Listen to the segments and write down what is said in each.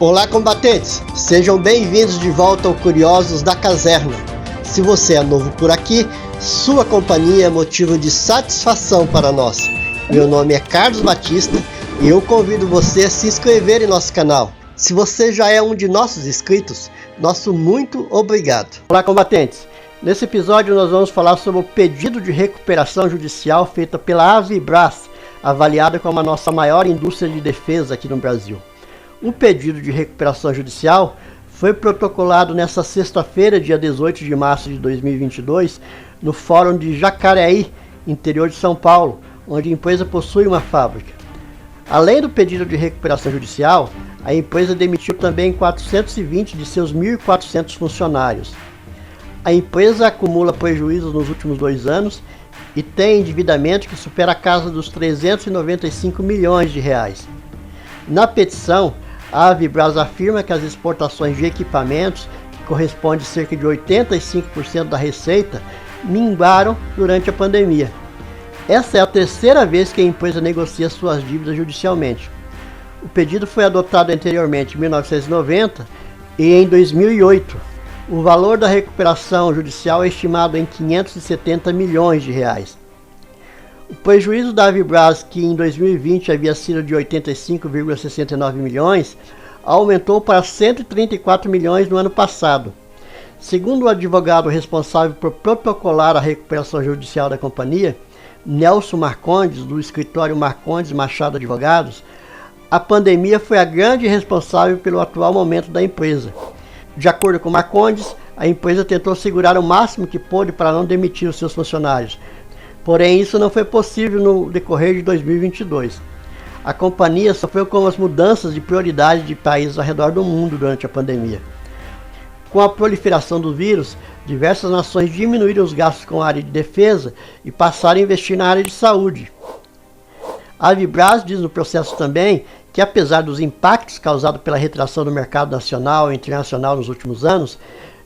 Olá, combatentes! Sejam bem-vindos de volta ao Curiosos da Caserna. Se você é novo por aqui, sua companhia é motivo de satisfação para nós. Meu nome é Carlos Batista e eu convido você a se inscrever em nosso canal. Se você já é um de nossos inscritos, nosso muito obrigado. Olá, combatentes! Nesse episódio nós vamos falar sobre o pedido de recuperação judicial feita pela Avibraz, avaliada como a nossa maior indústria de defesa aqui no Brasil. O pedido de recuperação judicial foi protocolado nesta sexta-feira, dia 18 de março de 2022, no Fórum de Jacareí, interior de São Paulo, onde a empresa possui uma fábrica. Além do pedido de recuperação judicial, a empresa demitiu também 420 de seus 1.400 funcionários. A empresa acumula prejuízos nos últimos 2 anos e tem endividamento que supera a casa dos 395 milhões de reais. Na petição, a Avibraz afirma que as exportações de equipamentos, que corresponde a cerca de 85% da receita, minguaram durante a pandemia. Essa é a terceira vez que a empresa negocia suas dívidas judicialmente. O pedido foi adotado anteriormente em 1990 e em 2008. O valor da recuperação judicial é estimado em 570 milhões de reais. O prejuízo da Avibraz, que em 2020 havia sido de 85,69 milhões, aumentou para 134 milhões no ano passado. Segundo o advogado responsável por protocolar a recuperação judicial da companhia, Nelson Marcondes, do escritório Marcondes Machado Advogados, a pandemia foi a grande responsável pelo atual momento da empresa. De acordo com Marcondes, a empresa tentou segurar o máximo que pôde para não demitir os seus funcionários. Porém, isso não foi possível no decorrer de 2022. A companhia sofreu com as mudanças de prioridade de países ao redor do mundo durante a pandemia. Com a proliferação do vírus, diversas nações diminuíram os gastos com a área de defesa e passaram a investir na área de saúde. A Avibraz diz no processo também que, apesar dos impactos causados pela retração do mercado nacional e internacional nos últimos anos,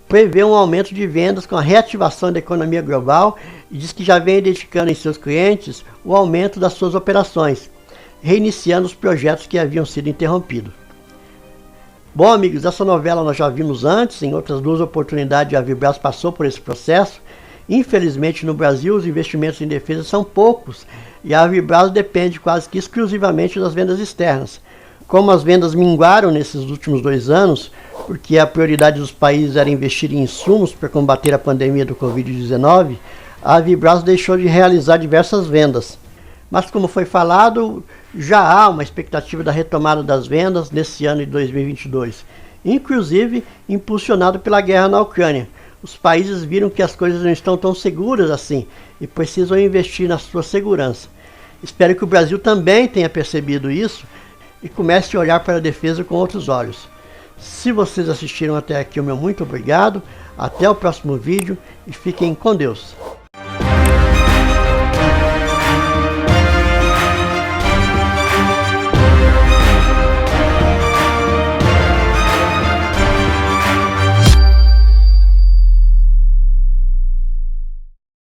prevê um aumento de vendas com a reativação da economia global e diz que já vem identificando em seus clientes o aumento das suas operações, reiniciando os projetos que haviam sido interrompidos. Bom, amigos, essa novela nós já vimos antes, em outras 2 oportunidades a Avibraz passou por esse processo. Infelizmente no Brasil os investimentos em defesa são poucos e a Avibraz depende quase que exclusivamente das vendas externas. Como as vendas minguaram nesses últimos 2 anos, porque a prioridade dos países era investir em insumos para combater a pandemia do Covid-19, a Avibraz deixou de realizar diversas vendas. Mas como foi falado, já há uma expectativa da retomada das vendas nesse ano de 2022, inclusive impulsionado pela guerra na Ucrânia. Os países viram que as coisas não estão tão seguras assim e precisam investir na sua segurança. Espero que o Brasil também tenha percebido isso e comece a olhar para a defesa com outros olhos. Se vocês assistiram até aqui, o meu muito obrigado. Até o próximo vídeo e fiquem com Deus.